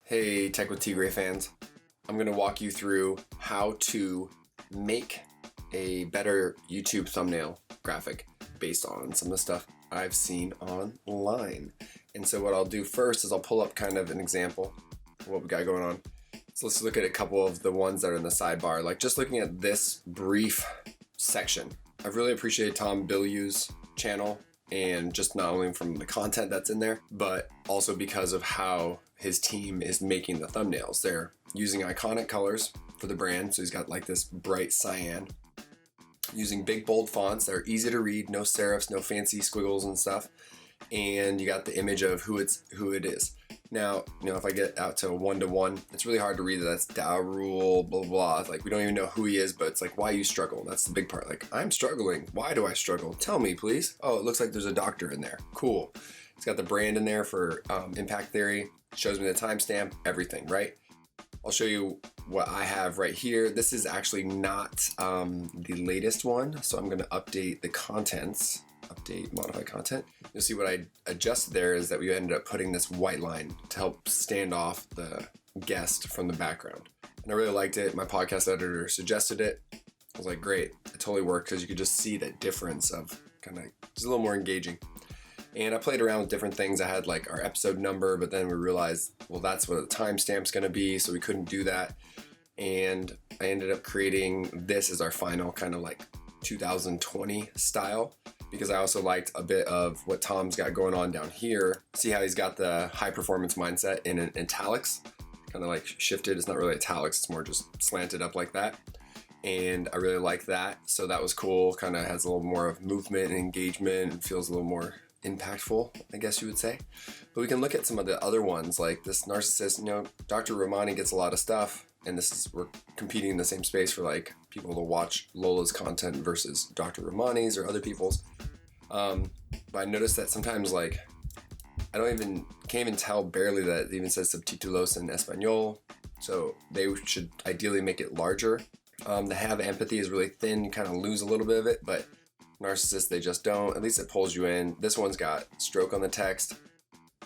Hey Tech with Tigre fans, I'm going to walk you through how to make a better YouTube thumbnail graphic based on some of the stuff I've seen online. And so what I'll do first is I'll pull up kind of an example of what we got going on. So let's look at a couple of the ones that are in the sidebar. Like just looking at this brief section, I've really appreciated Tom Bilyeu's channel, and just not only from the content that's in there, but also because of how his team is making the thumbnails. They're using iconic colors for the brand. So he's got like this bright cyan, using big bold fonts that are easy to read, no serifs, no fancy squiggles and stuff. And you got the image of who it is. Now, if I get out to 1-to-1, it's really hard to read that that's Darul, blah, blah, blah. Like, we don't even know who he is, but it's like, why you struggle? That's the big part. Like, I'm struggling. Why do I struggle? Tell me, please. Oh, it looks like there's a doctor in there. Cool. It's got the brand in there for impact theory. Shows me the timestamp, everything, right? I'll show you what I have right here. This is actually not the latest one, so I'm going to update the contents. Update, modify content. You'll see what I adjusted there is that we ended up putting this white line to help stand off the guest from the background. And I really liked it. My podcast editor suggested it. I was like, great, it totally worked, because you could just see that difference of kind of just a little more engaging. And I played around with different things. I had like our episode number, but then we realized, well, that's what the timestamp's gonna be, so we couldn't do that. And I ended up creating this as our final kind of like 2020 style, because I also liked a bit of what Tom's got going on down here. See how he's got the high performance mindset in an italics, kind of like shifted. It's not really italics, it's more just slanted up like that. And I really like that. So that was cool. Kind of has a little more of movement and engagement and feels a little more impactful, I guess you would say. But we can look at some of the other ones, like this narcissist. Dr. Romani gets a lot of stuff, and we're competing in the same space for like people to watch Lola's content versus Dr. Romani's or other people's. But I noticed that sometimes like can't even tell barely that it even says subtítulos in Espanol. So they should ideally make it larger. The have empathy is really thin, you kind of lose a little bit of it, but narcissists, they just don't. At least it pulls you in. This one's got stroke on the text.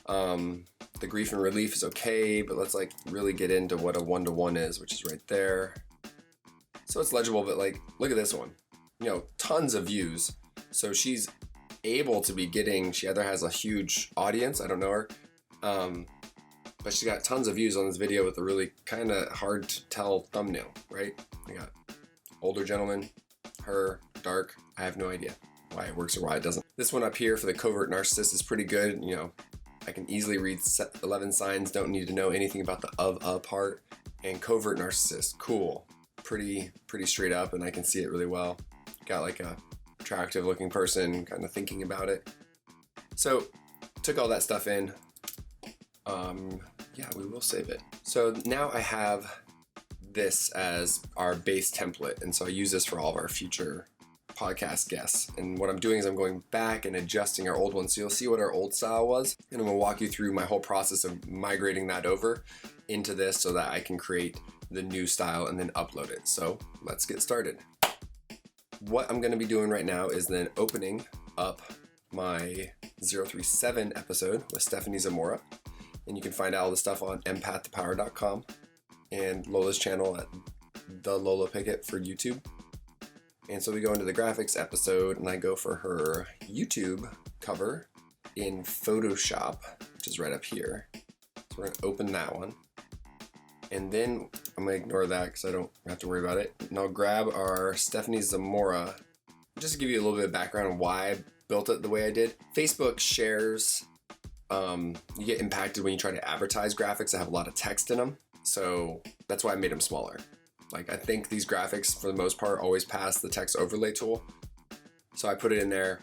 The grief and relief is okay, but let's like really get into what a 1-to-1 is, which is right there. So it's legible, but like, look at this one. Tons of views. So she's able to be getting, she either has a huge audience, I don't know her, but she got tons of views on this video with a really kind of hard to tell thumbnail, right? I got older gentleman, her, dark, I have no idea why it works or why it doesn't. This one up here for the covert narcissist is pretty good. I can easily read 11 signs, don't need to know anything about the of a part. And covert narcissist, cool. Pretty straight up, and I can see it really well. Got like a attractive looking person kind of thinking about it. So took all that stuff in. Yeah, we will save it. So now I have this as our base template, and so I use this for all of our future podcast guests. And what I'm doing is I'm going back and adjusting our old one, so you'll see what our old style was, and I'm going to walk you through my whole process of migrating that over into this so that I can create the new style and then upload it. So let's get started. What I'm going to be doing right now is then opening up my 037 episode with Stephanie Zamora, and you can find out all the stuff on empathtopower.com and Lola's channel at The Lola Pickett for YouTube. And so we go into the graphics episode, and I go for her YouTube cover in Photoshop, which is right up here. So we're going to open that one. And then I'm going to ignore that because I don't have to worry about it. And I'll grab our Stephanie Zamora, just to give you a little bit of background on why I built it the way I did. Facebook shares, you get impacted when you try to advertise graphics that have a lot of text in them. So that's why I made them smaller. Like, I think these graphics, for the most part, always pass the text overlay tool. So I put it in there.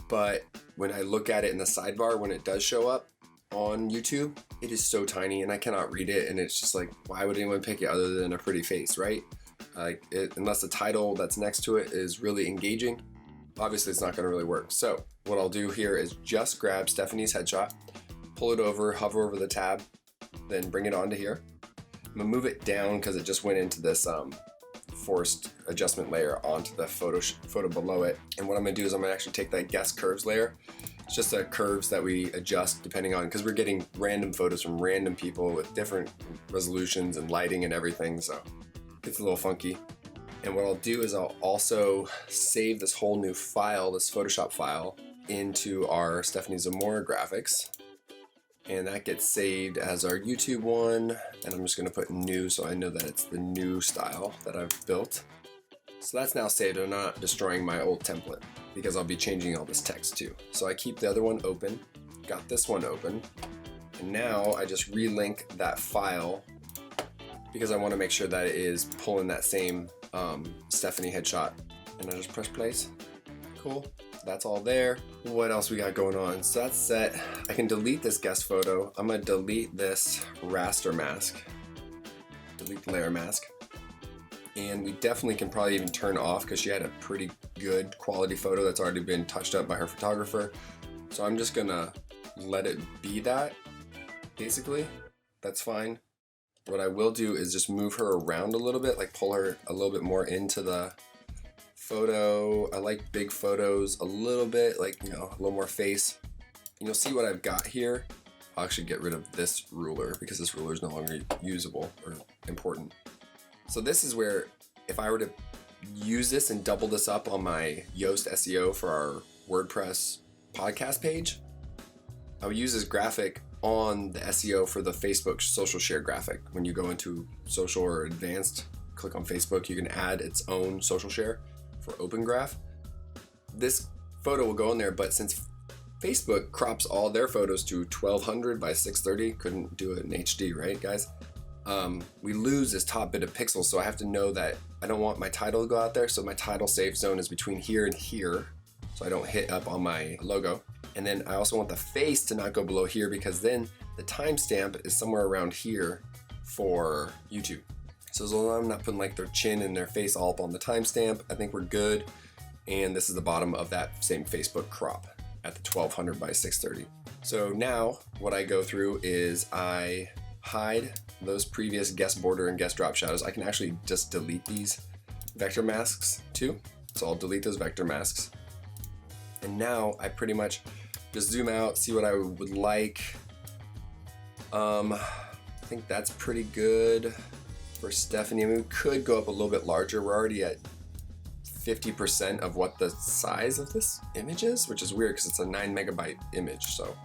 But when I look at it in the sidebar, when it does show up on YouTube, it is so tiny and I cannot read it. And it's just like, why would anyone pick it other than a pretty face, right? Unless the title that's next to it is really engaging, obviously it's not going to really work. So what I'll do here is just grab Stephanie's headshot, pull it over, hover over the tab, then bring it onto here. I'm gonna move it down because it just went into this forced adjustment layer onto the photo below it. And what I'm gonna do is I'm gonna actually take that guest curves layer It's just curves that we adjust depending on, because we're getting random photos from random people with different resolutions and lighting and everything, so it gets a little funky. And what I'll do is I'll also save this whole new file, this Photoshop file, into our Stephanie Zamora graphics. And that gets saved as our YouTube one. And I'm just gonna put new so I know that it's the new style that I've built. So that's now saved. I'm not destroying my old template because I'll be changing all this text too. So I keep the other one open, got this one open, and now I just relink that file because I wanna make sure that it is pulling that same Stephanie headshot. And I just press place. Cool. That's all there. What else we got going on? So that's set. I can delete this guest photo. I'm gonna delete this raster mask. Delete the layer mask. And we definitely can probably even turn off because she had a pretty good quality photo that's already been touched up by her photographer. So I'm just gonna let it be that, basically. That's fine. What I will do is just move her around a little bit, like pull her a little bit more into the photo. I like big photos a little bit, like, you know, a little more face. And you'll see what I've got here. I'll actually get rid of this ruler because this ruler is no longer usable or important. So this is where if I were to use this and double this up on my Yoast SEO for our WordPress podcast page, I would use this graphic on the SEO for the Facebook social share graphic. When you go into social or advanced, click on Facebook, you can add its own social share for Open Graph. This photo will go in there, but since Facebook crops all their photos to 1200 by 630, couldn't do it in HD, right guys? We lose this top bit of pixels, so I have to know that I don't want my title to go out there, so my title safe zone is between here and here, so I don't hit up on my logo. And then I also want the face to not go below here because then the timestamp is somewhere around here for YouTube. So as long as I'm not putting like their chin and their face all up on the timestamp, I think we're good. And this is the bottom of that same Facebook crop at the 1200 by 630. So now what I go through is I hide those previous guest border and guest drop shadows. I can actually just delete these vector masks too. So I'll delete those vector masks. And now I pretty much just zoom out, see what I would like. I think that's pretty good for Stephanie. I mean, we could go up a little bit larger. We're already at 50% of what the size of this image is, which is weird because it's a 9 megabyte image. So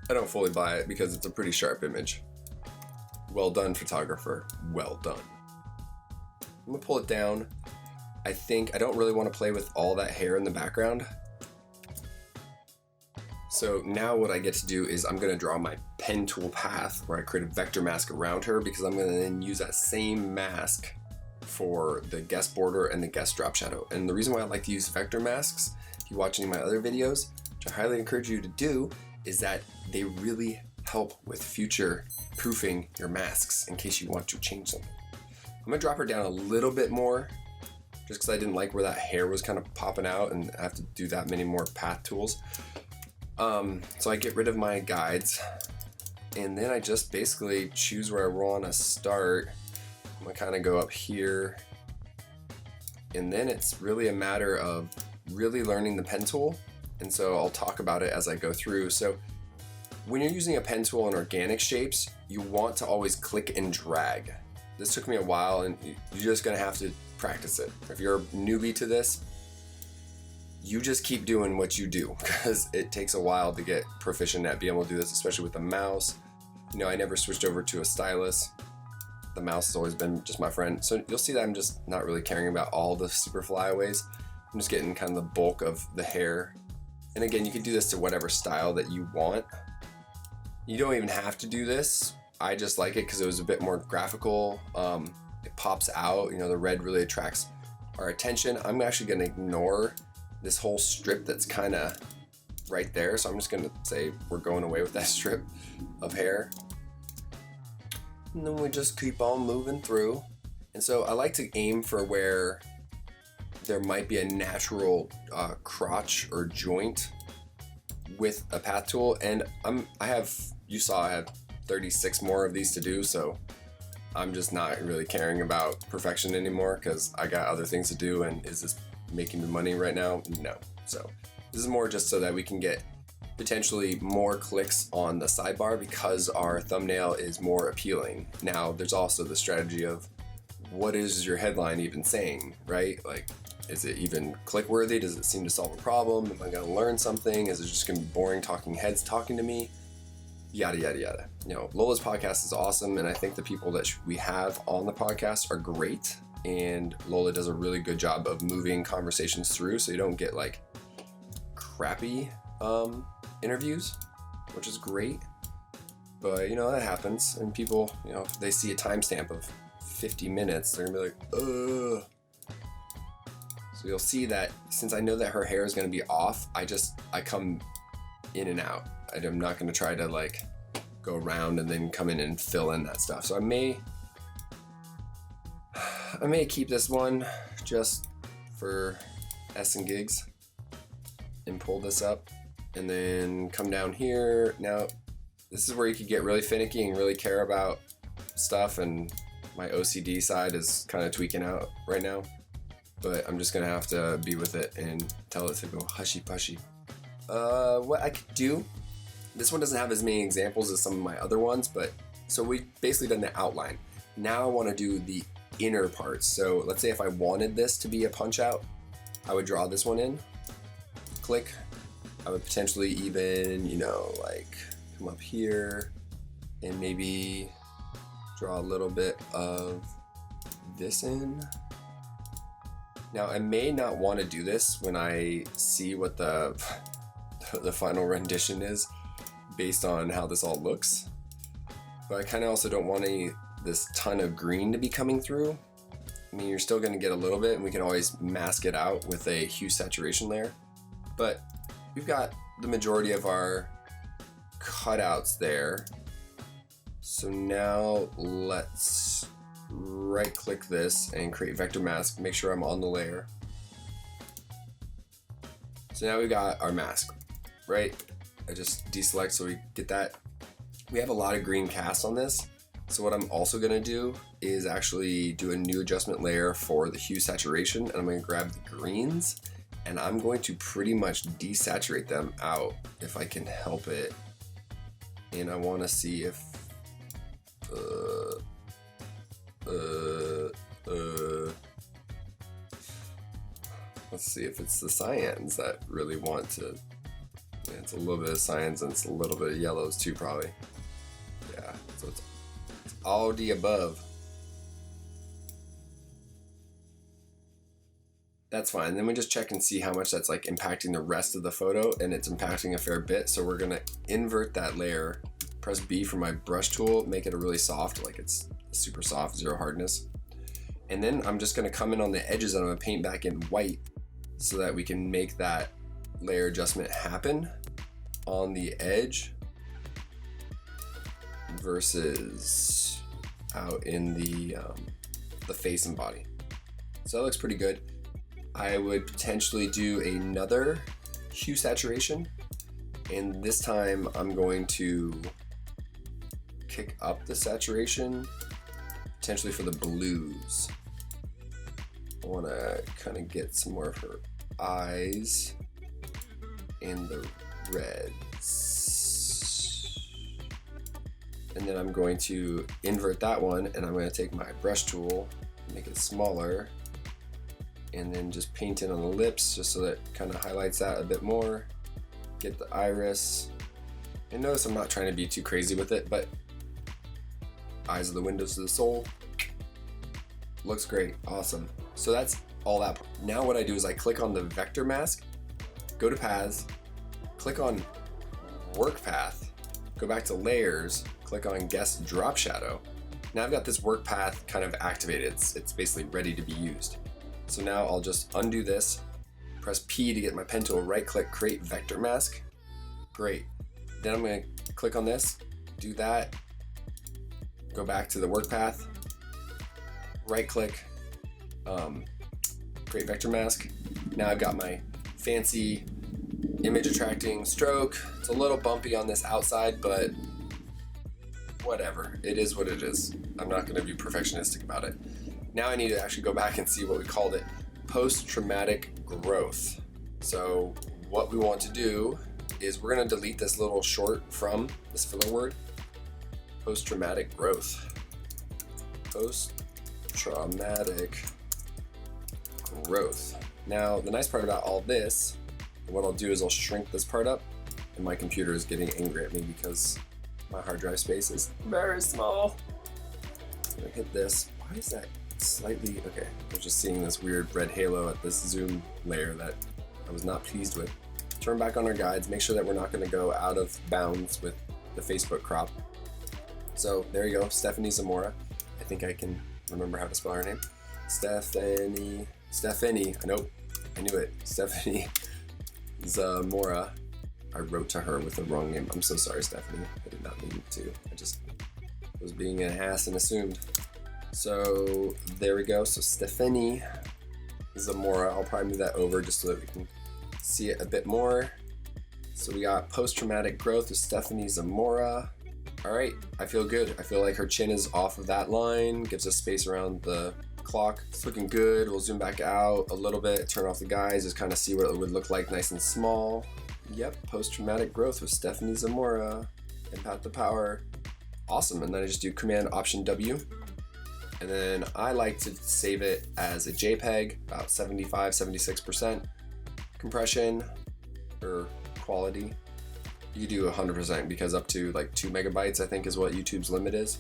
I don't fully buy it because it's a pretty sharp image. Well done, photographer. Well done. I'm gonna pull it down. I think I don't really want to play with all that hair in the background. So now what I get to do is I'm going to draw my pen tool path where I create a vector mask around her because I'm going to then use that same mask for the guest border and the guest drop shadow. And the reason why I like to use vector masks, if you watch any of my other videos, which I highly encourage you to do, is that they really help with future proofing your masks in case you want to change them. I'm going to drop her down a little bit more just because I didn't like where that hair was kind of popping out and I have to do that many more path tools. So I get rid of my guides and then I just basically choose where I want to start. I'm gonna kind of go up here and then it's really a matter of really learning the pen tool. And so I'll talk about it as I go through. So when you're using a pen tool in organic shapes, you want to always click and drag. This took me a while and you're just gonna have to practice it. If you're a newbie to this, you just keep doing what you do because it takes a while to get proficient at being able to do this, especially with the mouse. You know, I never switched over to a stylus. The mouse has always been just my friend. So you'll see that I'm just not really caring about all the super flyaways. I'm just getting kind of the bulk of the hair. And again, you can do this to whatever style that you want. You don't even have to do this. I just like it because it was a bit more graphical. It pops out, you know, the red really attracts our attention. I'm actually gonna ignore this whole strip that's kind of right there. So I'm just gonna say we're going away with that strip of hair. And then we just keep on moving through. And so I like to aim for where there might be a natural crotch or joint with a path tool. And you saw I have 36 more of these to do. So I'm just not really caring about perfection anymore because I got other things to do. And is this making me money right now? No. So This is more just so that we can get potentially more clicks on the sidebar because our thumbnail is more appealing. Now, there's also the strategy of what is your headline even saying, right? Like, is it even click-worthy? Does it seem to solve a problem? Am I gonna learn something? Is it just gonna be boring talking heads talking to me? Yada, yada, yada. You know, Lola's podcast is awesome, and I think the people that we have on the podcast are great, and Lola does a really good job of moving conversations through so you don't get like crappy interviews, which is great. But, you know, that happens, and people, you know, if they see a timestamp of 50 minutes, they're gonna be like, ugh. So you'll see that since I know that her hair is going to be off, I come in and out. I'm not going to try to like go around and then come in and fill in that stuff. So I may keep this one just for S and gigs and pull this up and then come down here. Now, this is where you could get really finicky and really care about stuff, and my OCD side is kind of tweaking out right now. But I'm just gonna have to be with it and tell it to go hushy pushy. What I could do, this one doesn't have as many examples as some of my other ones, but so we've basically done the outline. Now I wanna do the inner parts. So let's say if I wanted this to be a punch out, I would draw this one in, click. I would potentially even, you know, like come up here and maybe draw a little bit of this in. Now, I may not want to do this when I see what the final rendition is based on how this all looks. But I kind of also don't want this ton of green to be coming through. I mean, you're still going to get a little bit, and we can always mask it out with a hue saturation layer. But we've got the majority of our cutouts there. So now let's right click this and create vector mask, make sure I'm on the layer. So now we got our mask, right? I just deselect so we get that. We have a lot of green cast on this. So what I'm also gonna do is actually do a new adjustment layer for the hue saturation, and I'm gonna grab the greens and I'm going to pretty much desaturate them out if I can help it. And I wanna see if let's see if it's the cyans that really want to. Yeah, it's a little bit of cyans and it's a little bit of yellows too, probably. Yeah, so it's all the above. That's fine. Then we just check and see how much that's like impacting the rest of the photo, and it's impacting a fair bit. So we're gonna invert that layer, press B for my brush tool, make it a really soft, like it's super soft, zero hardness. And then I'm just gonna come in on the edges and I'm gonna paint back in white so that we can make that layer adjustment happen on the edge versus out in the face and body. So that looks pretty good. I would potentially do another hue saturation, and this time I'm going to kick up the saturation, potentially for the blues. I want to kind of get some more of her eyes and the reds. And then I'm going to invert that one, and I'm going to take my brush tool, make it smaller, and then just paint in on the lips just so that kind of highlights that a bit more. Get the iris. And notice I'm not trying to be too crazy with it, but eyes are the windows to the soul. Looks great, awesome. So that's all that. Now what I do is I click on the vector mask, go to paths, click on work path, go back to layers, click on guest drop shadow. Now I've got this work path kind of activated. It's basically ready to be used. So now I'll just undo this, press P to get my pen tool, right click, create vector mask. Great. Then I'm gonna click on this, do that, go back to the work path, right click, create vector mask. Now I've got my fancy image attracting stroke. It's a little bumpy on this outside, but whatever, it is what it is. I'm not gonna be perfectionistic about it. Now I need to actually go back and see what we called it, post-traumatic growth. So what we want to do is we're going to delete this little short from this filler word, post-traumatic growth. Post-traumatic growth. Now, the nice part about all this, what I'll do is I'll shrink this part up, and my computer is getting angry at me because my hard drive space is very small. I'm gonna hit this. Why is that slightly, okay, I was just seeing this weird red halo at this zoom layer that I was not pleased with. Turn back on our guides, make sure that we're not gonna go out of bounds with the Facebook crop. So there you go, Stephanie Zamora. I think I can remember how to spell her name. Stephanie, I knew it. Stephanie Zamora. I wrote to her with the wrong name. I'm so sorry, Stephanie. I did not mean to. I just was being an ass and assumed. So there we go. So Stephanie Zamora. I'll probably move that over just so that we can see it a bit more. So we got post-traumatic growth with Stephanie Zamora. All right, I feel good. I feel like her chin is off of that line, gives us space around the clock. It's looking good. We'll zoom back out a little bit, turn off the guys, just kind of see what it would look like nice and small. Yep, post-traumatic growth with Stephanie Zamora. Impact the power. Awesome, and then I just do Command Option W. And then I like to save it as a JPEG, about 75-76% compression or quality. You do 100% because up to like 2 megabytes I think is what YouTube's limit is.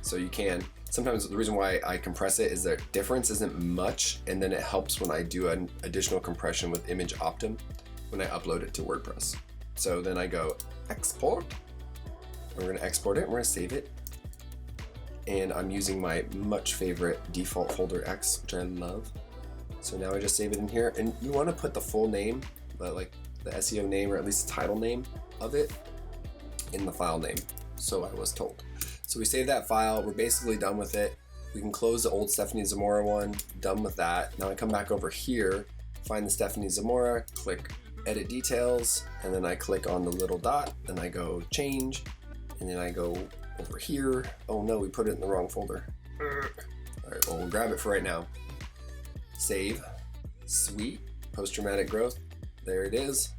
So you can. Sometimes the reason why I compress it is the difference isn't much, and then it helps when I do an additional compression with Image Optim when I upload it to WordPress. So then I go export, and we're gonna export it, and we're gonna save it. And I'm using my much favorite default folder X, which I love. So now I just save it in here, and you wanna put the full name, like the SEO name or at least the title name of it in the file name. So I was told. So we save that file, we're basically done with it. We can close the old Stephanie Zamora one, done with that. Now I come back over here, find the Stephanie Zamora, click edit details, and then I click on the little dot, and I go change, and then I go over here. Oh no, we put it in the wrong folder. All right, well, we'll grab it for right now. Save, sweet, post-traumatic growth, there it is.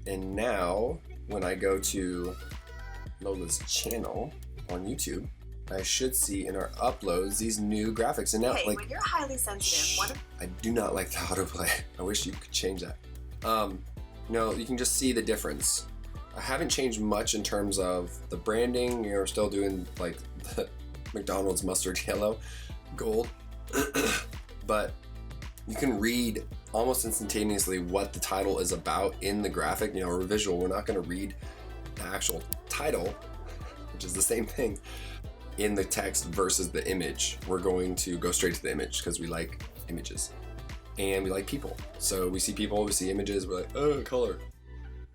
And now, when I go to Lola's channel on YouTube, I should see in our uploads these new graphics. And now, hey, like, when you're highly sensitive, I do not like the autoplay. I wish you could change that. No, you can just see the difference. I haven't changed much in terms of the branding. We're still doing like the McDonald's mustard yellow, gold, but you can read almost instantaneously what the title is about in the graphic, or visual. We're not going to read the actual title, which is the same thing, in the text versus the image. We're going to go straight to the image because we like images and we like people. So we see people, we see images, we're like, oh, color.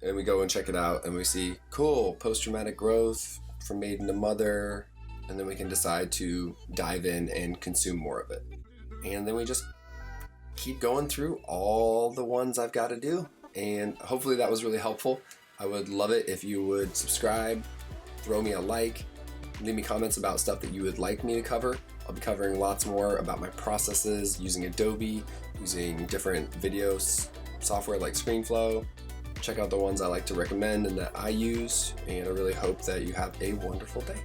And we go and check it out and we see, cool, post-traumatic growth from maiden to mother. And then we can decide to dive in and consume more of it. And then we just keep going through all the ones I've got to do. And hopefully that was really helpful. I would love it if you would subscribe, throw me a like, leave me comments about stuff that you would like me to cover. I'll be covering lots more about my processes using Adobe, using different video software like ScreenFlow. Check out the ones I like to recommend and that I use, and I really hope that you have a wonderful day.